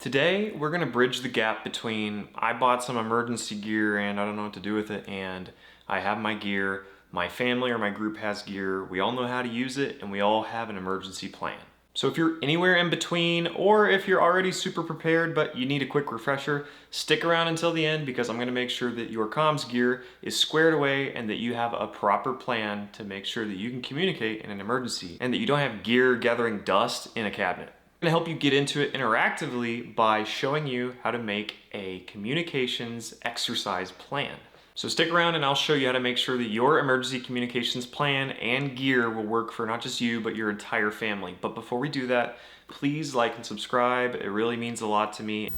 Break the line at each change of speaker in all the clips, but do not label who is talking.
Today, we're gonna bridge the gap between I bought some emergency gear and I don't know what to do with it, and I have my gear, my family or my group has gear, we all know how to use it, and we all have an emergency plan. So if you're anywhere in between, or if you're already super prepared but you need a quick refresher, stick around until the end because I'm gonna make sure that your comms gear is squared away and that you have a proper plan to make sure that you can communicate in an emergency and that you don't have gear gathering dust in a cabinet. I'm gonna help you get into it interactively by showing you how to make a communications exercise plan. So stick around and I'll show you how to make sure that your emergency communications plan and gear will work for not just you, but your entire family. But before we do that, please like and subscribe. It really means a lot to me.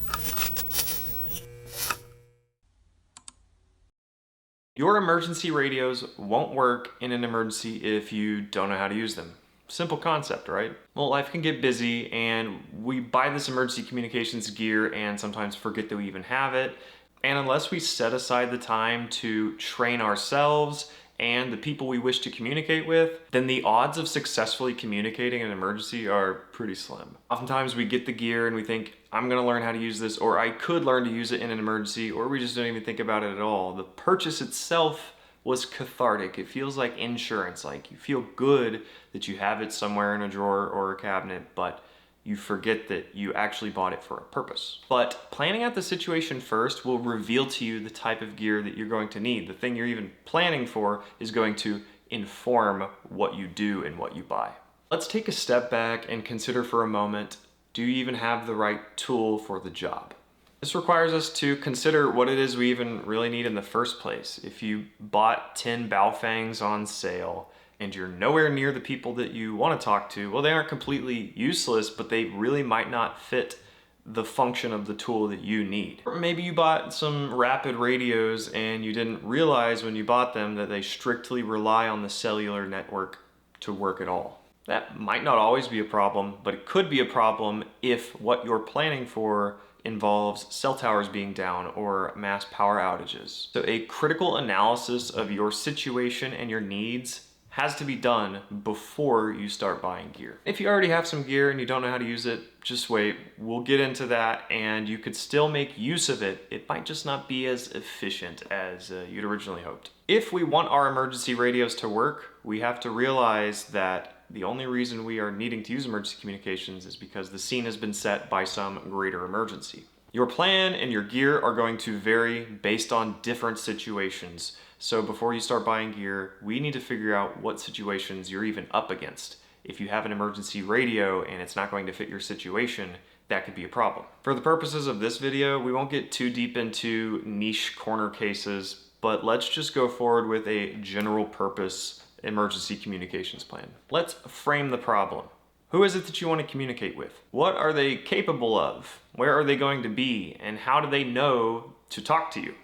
Your emergency radios won't work in an emergency if you don't know how to use them. Simple concept, right? Well, life can get busy and we buy this emergency communications gear and sometimes forget that we even have it. And unless we set aside the time to train ourselves and the people we wish to communicate with, then the odds of successfully communicating in an emergency are pretty slim. Oftentimes we get the gear and we think, I'm gonna learn how to use this, or I could learn to use it in an emergency, or we just don't even think about it at all. The purchase itself was cathartic. It feels like insurance, like you feel good that you have it somewhere in a drawer or a cabinet, but you forget that you actually bought it for a purpose. But planning out the situation first will reveal to you the type of gear that you're going to need. The thing you're even planning for is going to inform what you do and what you buy. Let's take a step back and consider for a moment, do you even have the right tool for the job? This requires us to consider what it is we even really need in the first place. If you bought 10 Baofangs on sale, and you're nowhere near the people that you want to talk to, well, they aren't completely useless, but they really might not fit the function of the tool that you need. Or maybe you bought some rapid radios and you didn't realize when you bought them that they strictly rely on the cellular network to work at all. That might not always be a problem, but it could be a problem if what you're planning for involves cell towers being down or mass power outages. So a critical analysis of your situation and your needs has to be done before you start buying gear. If you already have some gear and you don't know how to use it, just wait. We'll get into that and you could still make use of it. It might just not be as efficient as you'd originally hoped. If we want our emergency radios to work, we have to realize that the only reason we are needing to use emergency communications is because the scene has been set by some greater emergency. Your plan and your gear are going to vary based on different situations. So before you start buying gear, we need to figure out what situations you're even up against. If you have an emergency radio and it's not going to fit your situation, that could be a problem. For the purposes of this video, we won't get too deep into niche corner cases, but let's just go forward with a general purpose emergency communications plan. Let's frame the problem. Who is it that you want to communicate with? What are they capable of? Where are they going to be? And how do they know to talk to you?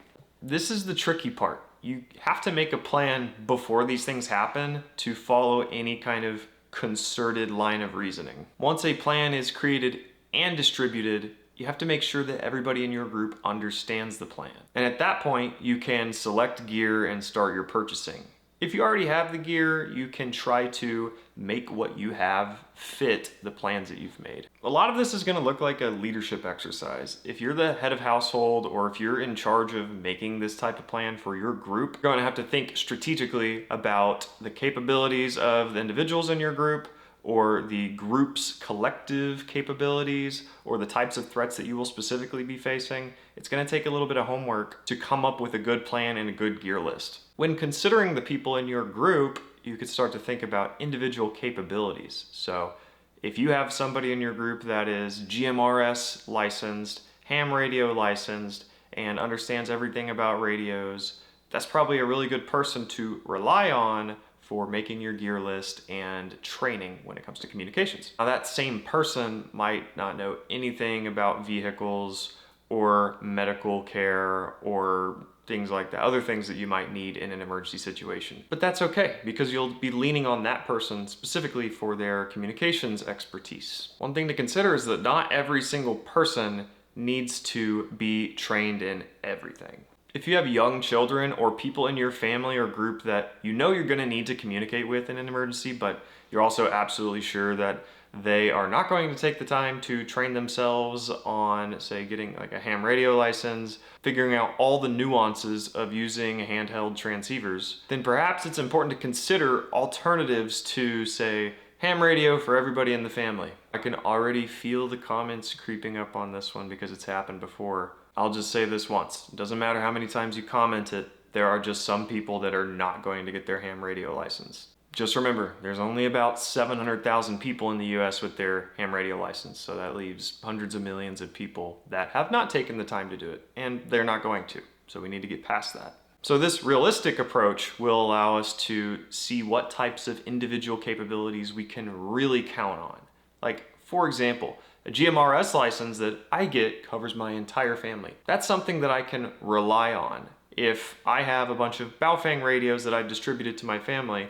This is the tricky part. You have to make a plan before these things happen to follow any kind of concerted line of reasoning. Once a plan is created and distributed, you have to make sure that everybody in your group understands the plan. And at that point, you can select gear and start your purchasing. If you already have the gear, you can try to make what you have fit the plans that you've made. A lot of this is going to look like a leadership exercise. If you're the head of household or if you're in charge of making this type of plan for your group, you're going to have to think strategically about the capabilities of the individuals in your group, or the group's collective capabilities, or the types of threats that you will specifically be facing. It's gonna take a little bit of homework to come up with a good plan and a good gear list. When considering the people in your group, you could start to think about individual capabilities. So if you have somebody in your group that is GMRS licensed, ham radio licensed, and understands everything about radios, that's probably a really good person to rely on for making your gear list and training when it comes to communications. Now that same person might not know anything about vehicles or medical care or things like that, other things that you might need in an emergency situation. But that's okay, because you'll be leaning on that person specifically for their communications expertise. One thing to consider is that not every single person needs to be trained in everything. If you have young children or people in your family or group that you know you're going to need to communicate with in an emergency, but you're also absolutely sure that they are not going to take the time to train themselves on, say, getting like a ham radio license, figuring out all the nuances of using handheld transceivers, then perhaps it's important to consider alternatives to, say, ham radio for everybody in the family. I can already feel the comments creeping up on this one because it's happened before. I'll just say this once. It doesn't matter how many times you comment it, there are just some people that are not going to get their ham radio license. Just remember, there's only about 700,000 people in the US with their ham radio license, so that leaves hundreds of millions of people that have not taken the time to do it, and they're not going to, so we need to get past that. So this realistic approach will allow us to see what types of individual capabilities we can really count on. Like, for example, a GMRS license that I get covers my entire family. That's something that I can rely on. If I have a bunch of Baofeng radios that I've distributed to my family,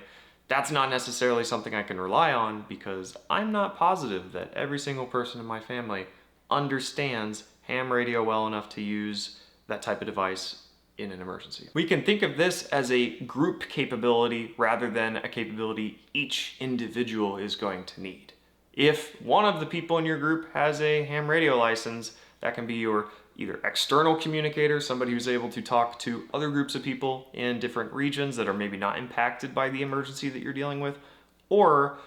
that's not necessarily something I can rely on because I'm not positive that every single person in my family understands ham radio well enough to use that type of device in an emergency. We can think of this as a group capability rather than a capability each individual is going to need. If one of the people in your group has a ham radio license, that can be your either external communicator, somebody who's able to talk to other groups of people in different regions that are maybe not impacted by the emergency that you're dealing with, or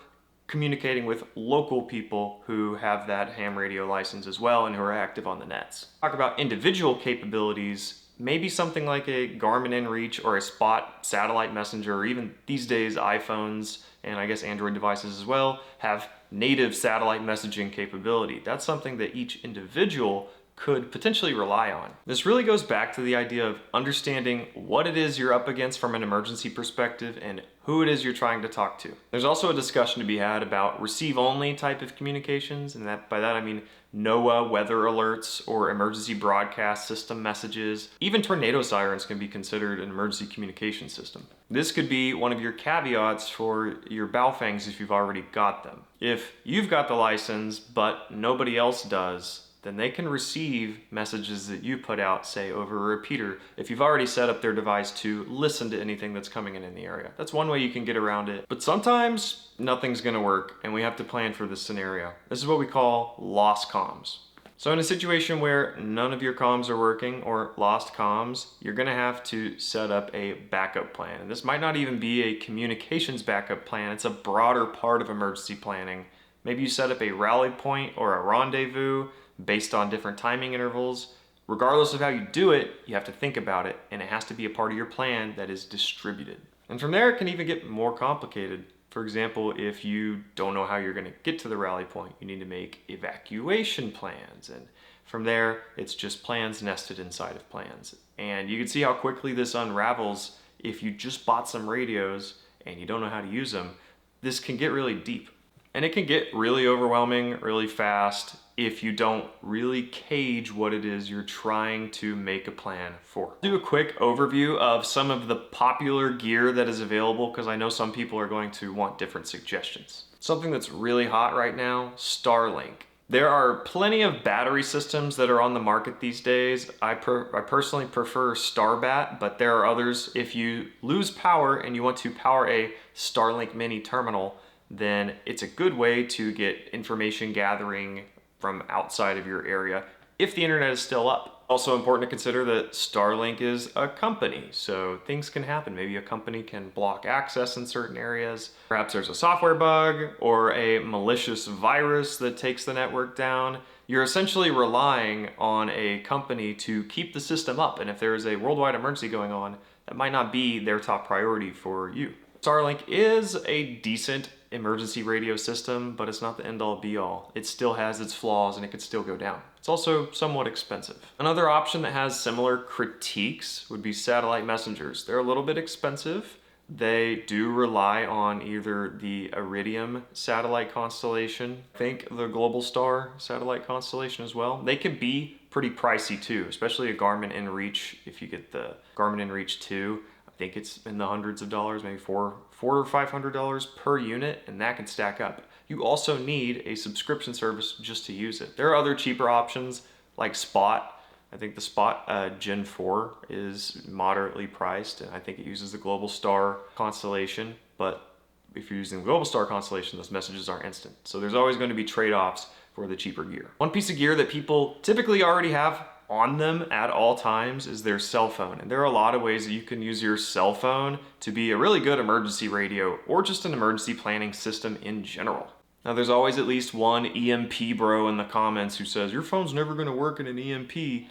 communicating with local people who have that ham radio license as well and who are active on the nets. Talk about individual capabilities, maybe something like a Garmin inReach or a Spot satellite messenger, or even these days iPhones and I guess Android devices as well have native satellite messaging capability. That's something that each individual could potentially rely on. This really goes back to the idea of understanding what it is you're up against from an emergency perspective and who it is you're trying to talk to. There's also a discussion to be had about receive-only type of communications, and by that I mean NOAA weather alerts or emergency broadcast system messages. Even tornado sirens can be considered an emergency communication system. This could be one of your caveats for your Baofengs if you've already got them. If you've got the license but nobody else does, then they can receive messages that you put out, say, over a repeater, if you've already set up their device to listen to anything that's coming in the area. That's one way you can get around it. But sometimes nothing's gonna work, and we have to plan for this scenario. This is what we call lost comms. So in a situation where none of your comms are working or lost comms, you're gonna have to set up a backup plan. And this might not even be a communications backup plan, it's a broader part of emergency planning. Maybe you set up a rally point or a rendezvous based on different timing intervals. Regardless of how you do it, you have to think about it, and it has to be a part of your plan that is distributed. And from there, it can even get more complicated. For example, if you don't know how you're gonna get to the rally point, you need to make evacuation plans. And from there, it's just plans nested inside of plans. And you can see how quickly this unravels if you just bought some radios and you don't know how to use them. This can get really deep. And it can get really overwhelming really fast if you don't really cage what it is you're trying to make a plan for. Do a quick overview of some of the popular gear that is available because I know some people are going to want different suggestions. Something that's really hot right now, Starlink. There are plenty of battery systems that are on the market these days. I personally prefer Starbat, but there are others. If you lose power and you want to power a Starlink mini terminal, then it's a good way to get information gathering from outside of your area if the internet is still up. Also important to consider that Starlink is a company, so things can happen. Maybe a company can block access in certain areas. Perhaps there's a software bug or a malicious virus that takes the network down. You're essentially relying on a company to keep the system up, and if there is a worldwide emergency going on, that might not be their top priority for you. Starlink is a decent emergency radio system, but it's not the end-all be-all. It still has its flaws and it could still go down. It's also somewhat expensive. Another option that has similar critiques would be satellite messengers. They're a little bit expensive. They do rely on either the Iridium satellite constellation, think the Global Star satellite constellation as well. They can be pretty pricey too, especially a Garmin inReach. If you get the Garmin inReach 2, I think it's in the hundreds of dollars, maybe $400 or $500 per unit, and that can stack up. You also need a subscription service just to use it. There are other cheaper options like Spot. I think the Spot Gen 4 is moderately priced, and I think it uses the Global Star constellation, but if you're using the Global Star constellation, those messages aren't instant. So there's always going to be trade-offs for the cheaper gear. One piece of gear that people typically already have on them at all times is their cell phone. And there are a lot of ways that you can use your cell phone to be a really good emergency radio or just an emergency planning system in general. Now there's always at least one EMP bro in the comments who says, your phone's never gonna work in an EMP,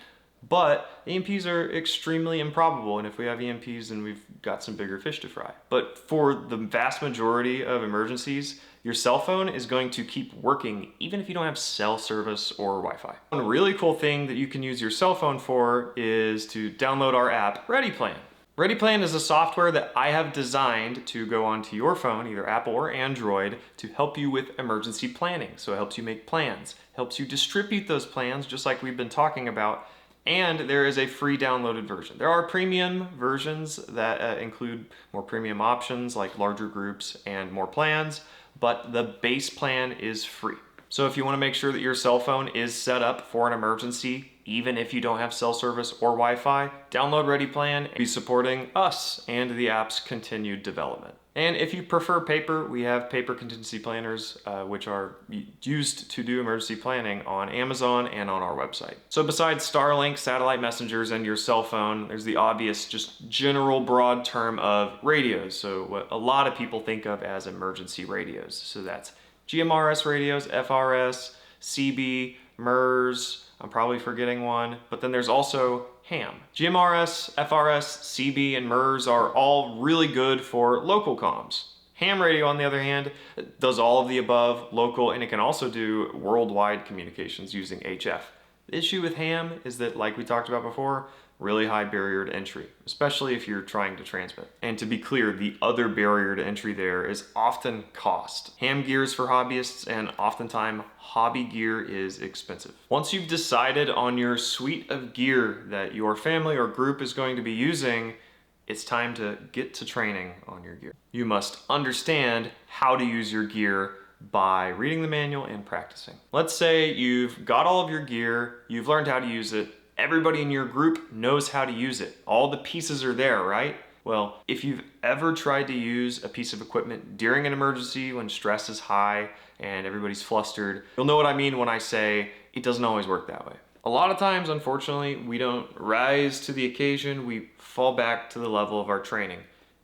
but EMPs are extremely improbable, and if we have EMPs, then we've got some bigger fish to fry. But for the vast majority of emergencies, your cell phone is going to keep working even if you don't have cell service or Wi-Fi. One really cool thing that you can use your cell phone for is to download our app, ReadyPlan. ReadyPlan is a software that I have designed to go onto your phone, either Apple or Android, to help you with emergency planning. So it helps you make plans, helps you distribute those plans, just like we've been talking about, and there is a free downloaded version. There are premium versions that include more premium options like larger groups and more plans, but the base plan is free. So if you want to make sure that your cell phone is set up for an emergency, even if you don't have cell service or Wi-Fi, download ReadyPlan and be supporting us and the app's continued development. And if you prefer paper, we have paper contingency planners, which are used to do emergency planning on Amazon and on our website. So besides Starlink, satellite messengers, and your cell phone, there's the obvious, just general broad term of radios. So what a lot of people think of as emergency radios. So that's GMRS radios, FRS, CB, MERS, I'm probably forgetting one, but then there's also ham. GMRS, FRS, CB, and MERS are all really good for local comms. Ham radio, on the other hand, does all of the above, local, and it can also do worldwide communications using HF. The issue with ham is that, like we talked about before, really high barrier to entry, especially if you're trying to transmit. And to be clear, the other barrier to entry there is often cost. Ham gear is for hobbyists, and oftentimes hobby gear is expensive. Once you've decided on your suite of gear that your family or group is going to be using, it's time to get to training on your gear. You must understand how to use your gear by reading the manual and practicing. Let's say you've got all of your gear, you've learned how to use it, everybody in your group knows how to use it. All the pieces are there, right? Well, if you've ever tried to use a piece of equipment during an emergency when stress is high and everybody's flustered, you'll know what I mean when I say it doesn't always work that way. A lot of times, unfortunately, we don't rise to the occasion, we fall back to the level of our training.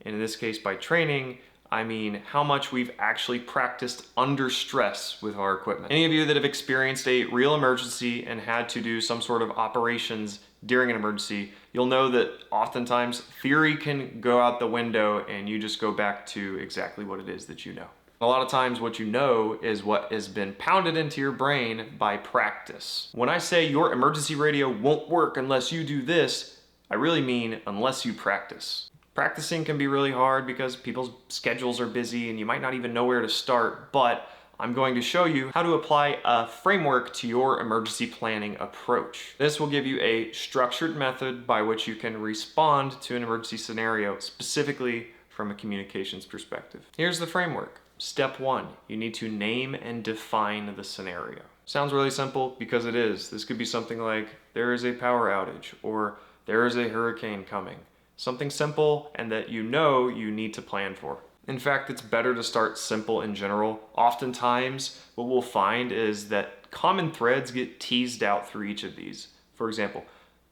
And in this case, by training, I mean how much we've actually practiced under stress with our equipment. Any of you that have experienced a real emergency and had to do some sort of operations during an emergency, you'll know that oftentimes theory can go out the window and you just go back to exactly what it is that you know. A lot of times what you know is what has been pounded into your brain by practice. When I say your emergency radio won't work unless you do this, I really mean unless you practice. Practicing can be really hard because people's schedules are busy and you might not even know where to start, but I'm going to show you how to apply a framework to your emergency planning approach. This will give you a structured method by which you can respond to an emergency scenario, specifically from a communications perspective. Here's the framework. Step 1, you need to name and define the scenario. Sounds really simple because it is. This could be something like, there is a power outage, or there is a hurricane coming. Something simple and that you know you need to plan for. In fact, it's better to start simple in general. Oftentimes, what we'll find is that common threads get teased out through each of these. For example,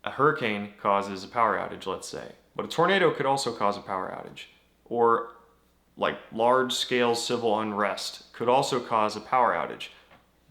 a hurricane causes a power outage, let's say, but a tornado could also cause a power outage. Or like large-scale civil unrest could also cause a power outage.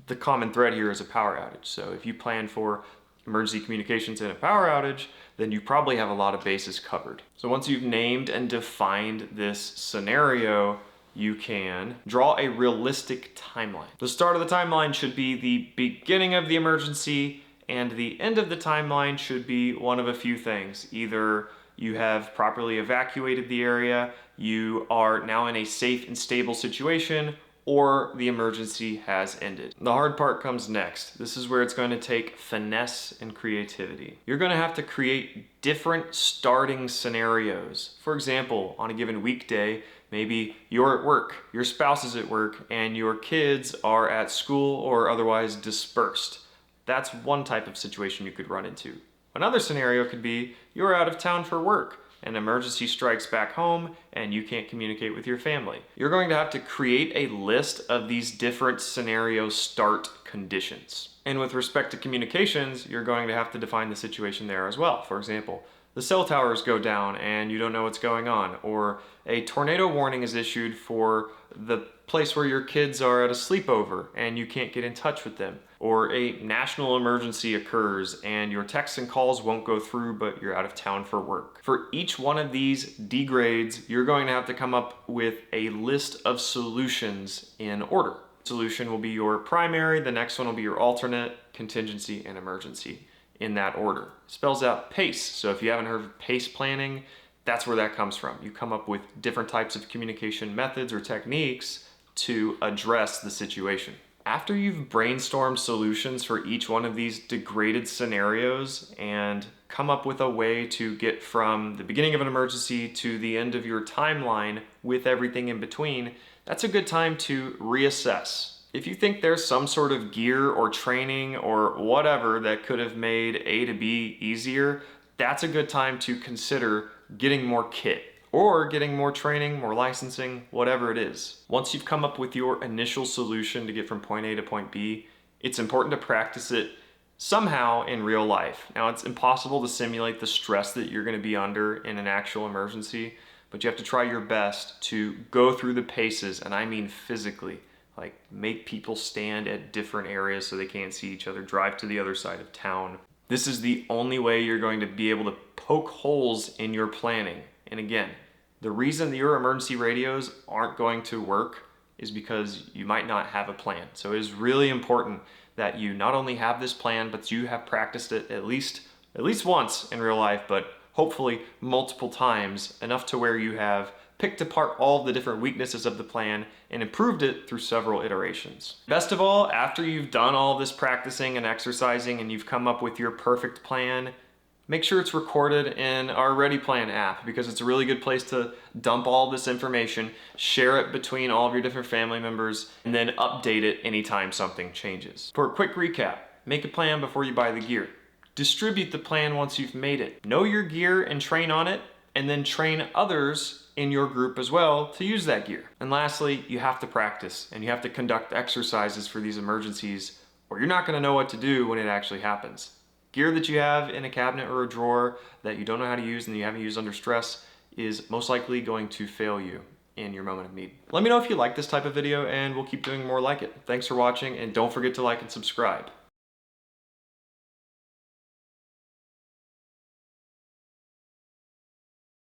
The common thread here is a power outage. So if you plan for emergency communications in a power outage, then you probably have a lot of bases covered. So once you've named and defined this scenario, you can draw a realistic timeline. The start of the timeline should be the beginning of the emergency, and the end of the timeline should be one of a few things. Either you have properly evacuated the area, you are now in a safe and stable situation, or the emergency has ended. The hard part comes next. This is where it's going to take finesse and creativity. You're going to have to create different starting scenarios. For example, on a given weekday, maybe you're at work, your spouse is at work, and your kids are at school or otherwise dispersed. That's one type of situation you could run into. Another scenario could be you're out of town for work. an emergency strikes back home and you can't communicate with your family. You're going to have to create a list of these different scenario start conditions. And with respect to communications, you're going to have to define the situation there as well. For example, the cell towers go down and you don't know what's going on, or a tornado warning is issued for the place where your kids are at a sleepover and you can't get in touch with them, or a national emergency occurs and your texts and calls won't go through but you're out of town for work. For each one of these D grades, you're going to have to come up with a list of solutions in order. Solution will be your primary, the next one will be your alternate, contingency, and emergency, in that order. It spells out PACE, so if you haven't heard of PACE planning, that's where that comes from. You come up with different types of communication methods or techniques to address the situation. After you've brainstormed solutions for each one of these degraded scenarios and come up with a way to get from the beginning of an emergency to the end of your timeline with everything in between, that's a good time to reassess. If you think there's some sort of gear or training or whatever that could have made A to B easier, that's a good time to consider getting more kit or getting more training, more licensing, whatever it is. Once you've come up with your initial solution to get from point A to point B, it's important to practice it somehow in real life. Now, it's impossible to simulate the stress that you're going to be under in an actual emergency, but you have to try your best to go through the paces, and I mean physically. Like, make people stand at different areas so they can't see each other, drive to the other side of town. This is the only way you're going to be able to poke holes in your planning. And again, the reason that your emergency radios aren't going to work is because you might not have a plan. So it is really important that you not only have this plan, but you have practiced it at least once in real life, but hopefully multiple times, enough to where you have picked apart all the different weaknesses of the plan and improved it through several iterations. Best of all, after you've done all this practicing and exercising and you've come up with your perfect plan, make sure it's recorded in our Ready Plan app, because it's a really good place to dump all this information, share it between all of your different family members, and then update it anytime something changes. For a quick recap, make a plan before you buy the gear. Distribute the plan once you've made it. Know your gear and train on it, and then train others in your group as well to use that gear. And lastly, you have to practice and you have to conduct exercises for these emergencies, or you're not going to know what to do when it actually happens. Gear that you have in a cabinet or a drawer that you don't know how to use and you haven't used under stress is most likely going to fail you in your moment of need. Let me know if you like this type of video and we'll keep doing more like it. Thanks for watching, and don't forget to like and subscribe.